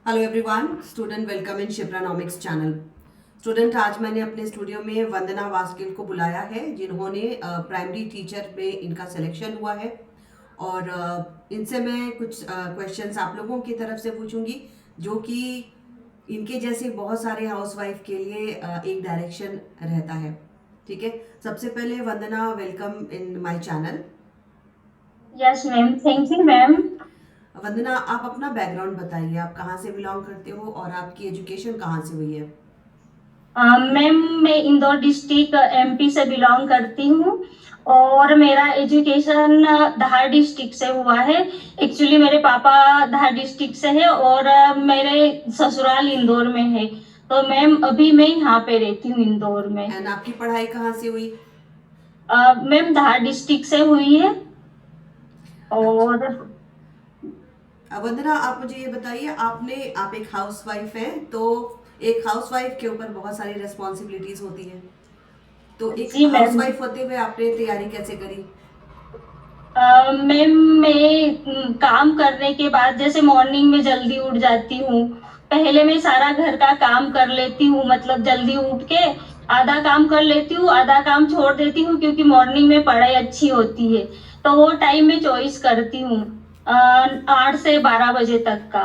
Hello everyone, student welcome in Shipranomics channel. Student, आज मैंने अपने स्टूडियो में वंदना वास्किल को बुलाया है, जिन्होंने प्राइमरी टीचर में इनका सिलेक्शन हुआ है। और इनसे मैं कुछ क्वेश्चंस आप लोगों की तरफ से पूछूंगी, जो कि इनके जैसे बहुत सारे हाउसवाइफ के लिए एक डायरेक्शन रहता है। ठीक है, सबसे पहले Vandana, welcome in my channel. Yes ma'am, thank you ma'am. Vandana, आप अपना बैकग्राउंड बताइए, आप कहाँ से बिलोंग करते हो और आपकी एजुकेशन कहाँ से हुई है। मैम, मैं इंदौर डिस्ट्रिक्ट एमपी से बिलोंग करती हूँ और मेरा एजुकेशन धार डिस्ट्रिक्ट से हुआ है। एक्चुअली मेरे पापा धार डिस्ट्रिक्ट से है और मेरे ससुराल इंदौर में है। तो मैम अभी मैं यहाँ पे रहती हूँ इंदौर में। एंड आपकी पढ़ाई कहाँ से हुई। मैम धार डिस्ट्रिक्ट से हुई है। और वंदना, आप मुझे ये बताइए, आप एक हाउसवाइफ हैं, तो एक हाउसवाइफ के ऊपर बहुत सारी रिस्पॉन्सिबिलिटीज होती हैं। तो एक जी मैम। हाउसवाइफ होते हुए आपने तैयारी कैसे करी। मैम, मैं काम करने के बाद जैसे मॉर्निंग में जल्दी उठ जाती हूँ। पहले मैं सारा घर का काम कर लेती हूँ, मतलब जल्दी उठ के आधा काम कर लेती हूँ, आधा काम छोड़ देती हूँ क्योंकि मॉर्निंग में पढ़ाई अच्छी होती है। तो वो टाइम मैं चॉइस करती हूँ 8 से 12 बजे तक का।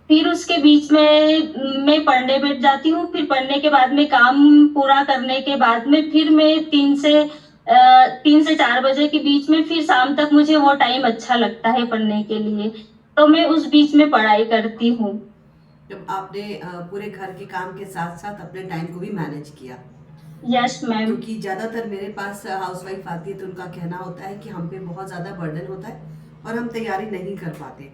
फिर उसके बीच में मैं पढ़ने बैठ जाती हूँ। फिर पढ़ने के बाद में काम पूरा करने के बाद में फिर मैं 3 से 4 बजे के बीच में फिर शाम तक मुझे वो टाइम अच्छा लगता है पढ़ने के लिए। तो मैं उस बीच में पढ़ाई करती हूँ। जब आपने पूरे घर के काम के साथ साथ अपने टाइम को भी मैनेज किया। Yes ma'am. क्योंकि ज़्यादातर मेरे पास हाउसवाइफ आती है, तो उनका कहना होता है कि हम पे बहुत ज़्यादा बर्डन होता है और हम तैयारी नहीं कर पाते।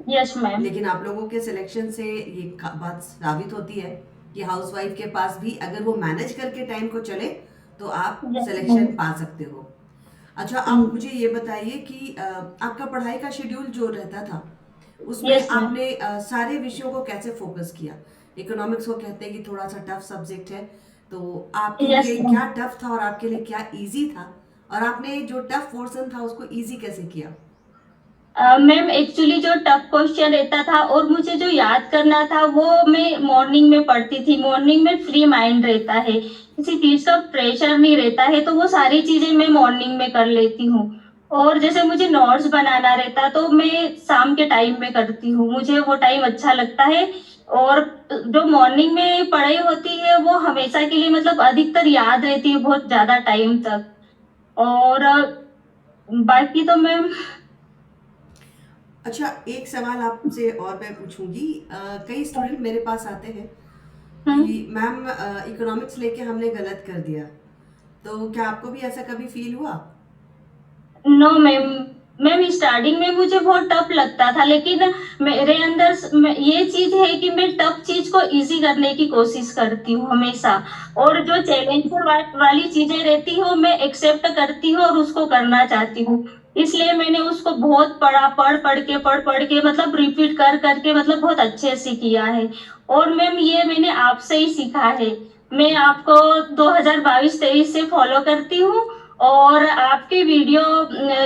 Yes ma'am. लेकिन आप लोगों के सिलेक्शन से ये बात साबित होती है कि हाउसवाइफ के पास भी अगर वो मैनेज करके टाइम को चले, तो आप यस सिलेक्शन मैम। पा सकते हो। अच्छा, आप मुझे ये बताइए कि आपका पढ़ाई का शेड्यूल जो रहता था, उसमें यस मैम। आपने सारे विषयों को कैसे फोकस किया। इकोनॉमिक्स को कहते हैं कि थोड़ा सा टफ सब्जेक्ट है, तो आपके यस लिए मैम। क्या टफ था और आपके लिए क्या इजी था, और आपने जो टफ पोर्शन था उसको इजी कैसे किया। मैम, एक्चुअली जो टफ क्वेश्चन रहता था और मुझे जो याद करना था वो मैं मॉर्निंग में पढ़ती थी। मॉर्निंग में फ्री माइंड रहता है, किसी चीज का प्रेशर नहीं रहता है, तो वो सारी चीजें मैं मॉर्निंग में कर लेती हूँ। और जैसे मुझे नोट्स बनाना रहता तो मैं शाम के टाइम में करती हूँ, मुझे वो टाइम अच्छा लगता है। और जो मॉर्निंग में पढ़ाई होती है वो हमेशा के लिए मतलब अधिकतर याद रहती है बहुत ज्यादा टाइम तक। और बाकी तो मैम। अच्छा, एक सवाल आपसे और मैं पूछूंगी। कई स्टूडेंट मेरे पास आते हैं कि मैम, इकोनॉमिक्स लेके हमने गलत कर दिया, तो क्या आपको भी ऐसा कभी फील हुआ। No ma'am. मैम, स्टार्टिंग में मुझे बहुत टफ लगता था, लेकिन मेरे अंदर ये चीज है कि मैं टफ चीज को इजी करने की कोशिश करती हूँ हमेशा। और जो चैलेंज वाली चीजें रहती है वो मैं एक्सेप्ट करती हूँ और उसको करना चाहती हूँ। इसलिए मैंने उसको बहुत पढ़ा, पढ़ पढ़ के मतलब रिपीट कर करके मतलब बहुत अच्छे से किया है। और मैम, ये मैंने आपसे ही सीखा है। मैं आपको 2022-23 से फॉलो करती हूँ और आपके वीडियो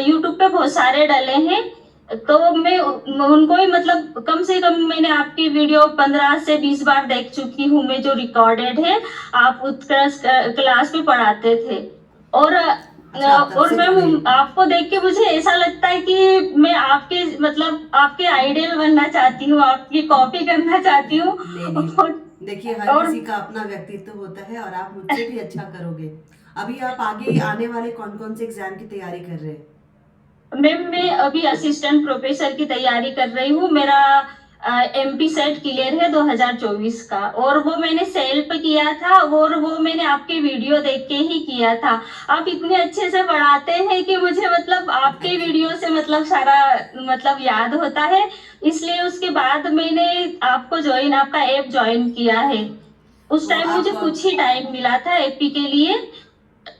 यूट्यूब पे बहुत सारे डले हैं। तो मैं उनको ही मतलब कम से कम मैंने आपकी वीडियो 15 से 20 बार देख चुकी हूँ मैं, जो रिकॉर्डेड है। आप उत्कर्ष क्लास में पढ़ाते थे। और अच्छा, आप तब और से पढ़े। मैम, आपको देख के मुझे ऐसा लगता है कि मैं आपके मतलब आपके आइडियल बनना चाहती हूँ, आपकी कॉपी करना चाहती हूँ। नहीं नहीं, देखिए, हर और किसी का अपना व्यक्तित्व होता है और आप मुझसे भी अच्छा करोगे। अभी आप आगे आने वाले कौन कौन से एग्जाम की तैयारी कर रहे हैं। मैम, मैं अभी असिस्टेंट प्रोफेसर की तैयारी कर रही हूँ। मेरा एमपी सेट क्लियर है 2024 का, और वो मैंने सेल्फ किया था और वो मैंने आपके वीडियो देख के ही किया था। आप इतने अच्छे से पढ़ाते हैं कि मुझे मतलब आपके थैंक यू। वीडियो से मतलब सारा मतलब याद होता है। इसलिए उसके बाद मैंने आपको ज्वाइन, आपका ऐप ज्वाइन किया है। उस तो टाइम आप मुझे कुछ ही टाइम मिला था एपी के लिए।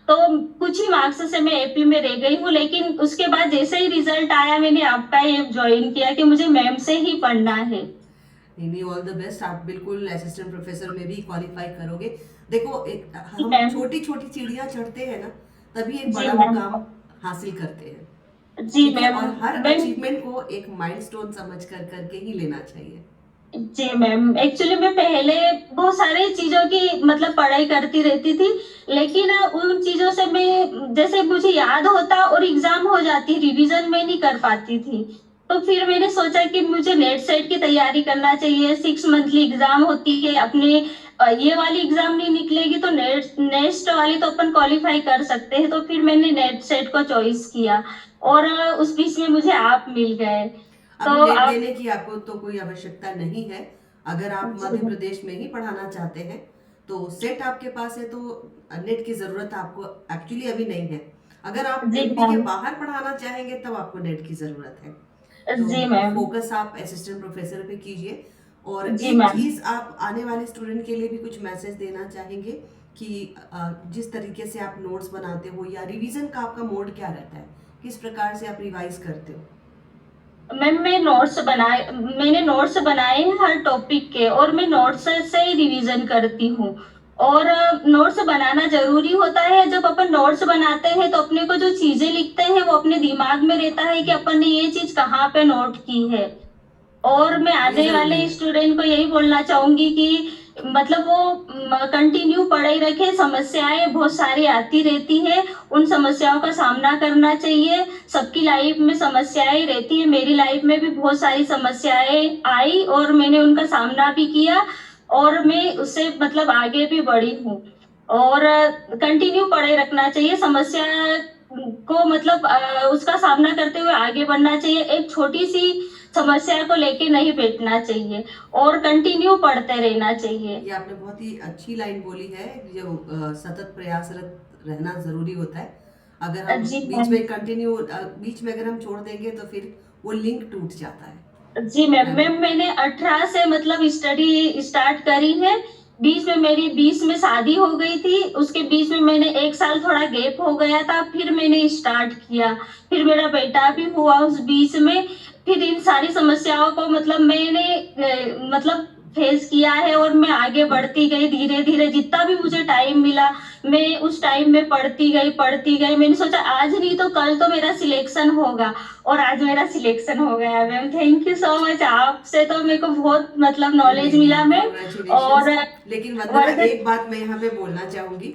तो कुछ ही मार्क्स से मैं एपी में रह गई हूँ, लेकिन उसके बाद जैसे ही रिजल्ट आया मैंने आपका ये ज्वाइन किया कि मुझे मैम से ही पढ़ना है। नहीं नहीं, ऑल द बेस्ट, आप बिल्कुल असिस्टेंट प्रोफेसर में भी क्वालिफाई करोगे। देखो, एक जी हम मैम। छोटी छोटी सीढ़ियाँ चढ़ते हैं ना, तभी एक जी बड़ा मैम। मुकाम हासिल करते हैं। जी ठीक है, मैम। और हर मैम, अचीवमेंट को एक माइलस्टोन समझ कर करके ही लेना चाहिए। जी मैम, एक्चुअली मैं पहले बहुत सारी चीज़ों की मतलब पढ़ाई करती रहती थी, लेकिन उन चीज़ों से मैं जैसे मुझे याद होता और एग्ज़ाम हो जाती, रिवीज़न मैं नहीं कर पाती थी। तो फिर मैंने सोचा कि मुझे नेट सेट की तैयारी करना चाहिए, 6 मंथली एग्ज़ाम होती है अपने ये वाली एग्ज़ाम नहीं निकलेगी तो नेक्स्ट वाली तो अपन क्वालीफाई कर सकते हैं, तो फिर मैंने नेट सेट को चॉइस किया और उस बीच में मुझे आप मिल गए। अभी तो नेट आप देने की आपको तो कोई आवश्यकता नहीं है। अगर आप जी मध्य प्रदेश में ही पढ़ाना चाहते हैं तो सेट आपके पास है, तो नेट की जरूरत आपको एक्चुअली अभी नहीं है। अगर आप जी एमपी के मैम। बाहर पढ़ाना चाहेंगे तब आपको नेट की जरूरत है। तो जी मैम। फोकस आप असिस्टेंट प्रोफेसर पे कीजिए। और जी एक मैम। चीज आप आने वाले स्टूडेंट के लिए भी कुछ मैसेज देना चाहेंगे कि जिस तरीके से आप नोट्स बनाते हो या रिवीजन का आपका मोड क्या रहता है, किस प्रकार से आप रिवाइज करते हो? मैम मैंने नोट्स बनाए हैं हर टॉपिक के, और मैं नोट्स से ही रिवीजन करती हूँ। और नोट्स बनाना जरूरी होता है। जब अपन नोट्स बनाते हैं तो अपने को जो चीजें लिखते हैं वो अपने दिमाग में रहता है कि अपन ने ये चीज कहाँ पे नोट की है। और मैं ये आने जरूरी वाले है। स्टूडेंट को यही बोलना चाहूंगी कि मतलब वो कंटिन्यू पढ़ाई रखे। समस्याएं बहुत सारी आती रहती है, उन समस्याओं का सामना करना चाहिए। सबकी लाइफ में समस्याएं रहती है, मेरी लाइफ में भी बहुत सारी समस्याएं आई और मैंने उनका सामना भी किया, और मैं उससे मतलब आगे भी बढ़ी हूँ। और कंटिन्यू पढ़ाई रखना चाहिए। समस्या को मतलब उसका सामना करते हुए आगे बढ़ना चाहिए। एक छोटी सी समस्या को लेके नहीं बैठना चाहिए और कंटिन्यू पढ़ते रहना चाहिए। ये आपने बहुत ही अच्छी लाइन बोली है। जो सतत प्रयासरत रहना जरूरी होता है। अगर हम जी बीच मैम। में कंटिन्यू बीच में अगर हम छोड़ देंगे तो फिर वो लिंक टूट जाता जी मैम। है ना? मैम मैंने 18 से मतलब स्टडी स्टार्ट करी है। बीच में मेरी 20 में शादी हो गई थी, उसके बीच में मैंने एक साल थोड़ा गैप हो गया था, फिर मैंने स्टार्ट किया। फिर मेरा बेटा भी हुआ उस बीच में। फिर इन सारी समस्याओं को मतलब मैंने मतलब फेस किया है, और मैं आगे बढ़ती गई धीरे धीरे। जितना भी मुझे टाइम मिला मैं उस टाइम में पढ़ती गई। मैंने सोचा आज नहीं तो कल तो मेरा सिलेक्शन होगा, और आज मेरा सिलेक्शन हो गया ma'am. Thank you so much. आपसे तो मेरे को बहुत मतलब नहीं नॉलेज नहीं, मिला मैम। कॉन्ग्रेचुलेशंस। और लेकिन वंदना, वर्क। एक बात मैं यहाँ पे बोलना चाहूंगी।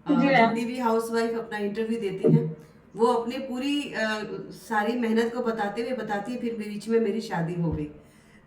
जी मैम। जितनी भी हाउसवाइफ अपना इंटरव्यू देती हैं वो अपनी पूरी सारी मेहनत को बताती है फिर बीच में मेरी शादी हो गई।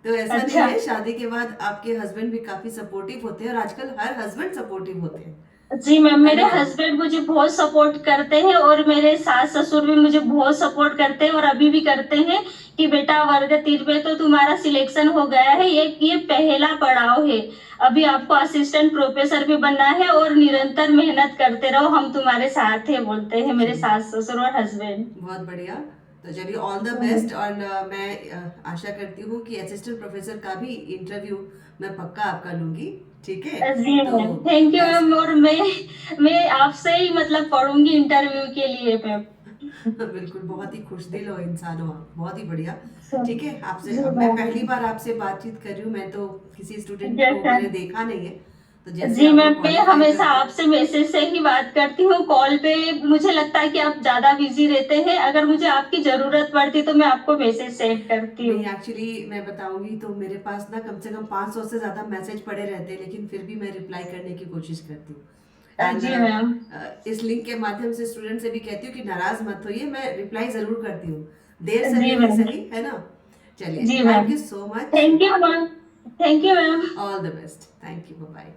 तो ऐसा नहीं अच्छा। है, शादी के बाद आपके हस्बैंड भी काफी सपोर्टिव होते हैं और आजकल हर हस्बैंड सपोर्टिव होते हैं, जी मैम, है मेरे ना? हस्बैंड मुझे बहुत सपोर्ट करते हैं, और मेरे सास ससुर भी मुझे बहुत सपोर्ट करते हैं और अभी भी करते हैं कि बेटा वर्ग 3 में तो तुम्हारा सिलेक्शन हो गया है, ये पहला पड़ाव है। अभी आपको असिस्टेंट प्रोफेसर भी बनना है, और निरंतर मेहनत करते रहो, हम तुम्हारे साथ है, बोलते हैं मेरे चलिए, सास ससुर और हस्बैंड। बहुत बढ़िया। तो चलिए, ऑल द बेस्ट। और मैं आशा करती हूँ कि असिस्टेंट प्रोफेसर का भी इंटरव्यू मैं पक्का आपका लूंगी। ठीक है? जी तो मैम, थैंक यू ऐस मैम। और मैं आपसे ही मतलब पढ़ूंगी इंटरव्यू के लिए मैम। बिल्कुल, बहुत ही खुश दिल हो इंसान हो आप, बहुत ही बढ़िया। ठीक है, आपसे जी मैं पहली मैम। बार आपसे बातचीत कर रही हूँ। मैं तो किसी स्टूडेंट को जैसा मैंने देखा नहीं है। तो जैसे जी आप मैम, लोग मैं क्वालिफाई हमेशा करते हैं। आपसे मैसेज से ही बात करती हूँ। कॉल पे मुझे लगता है कि आप ज्यादा बिजी रहते हैं, अगर मुझे आपकी जरूरत पड़ती तो मैं आपको मैसेज सेंड करती नहीं, हूँ। एक्चुअली मैं बताऊंगी तो मेरे पास ना कम से कम 500 से ज़्यादा मैसेज पड़े रहते हैं, लेकिन फिर भी मैं रिप्लाई करने की कोशिश करती हूँ। एंड जी मैम। इस लिंक के माध्यम से स्टूडेंट से भी कहती हूँ कि नाराज मत होइए, मैं रिप्लाई ज़रूर करती हूँ, देर जी सवेर ही मैम। सही, है ना? चलिए, जी thank ma'am. You so much. Thank you ma'am. Thank you ma'am. All the best. Thank you, bye bye.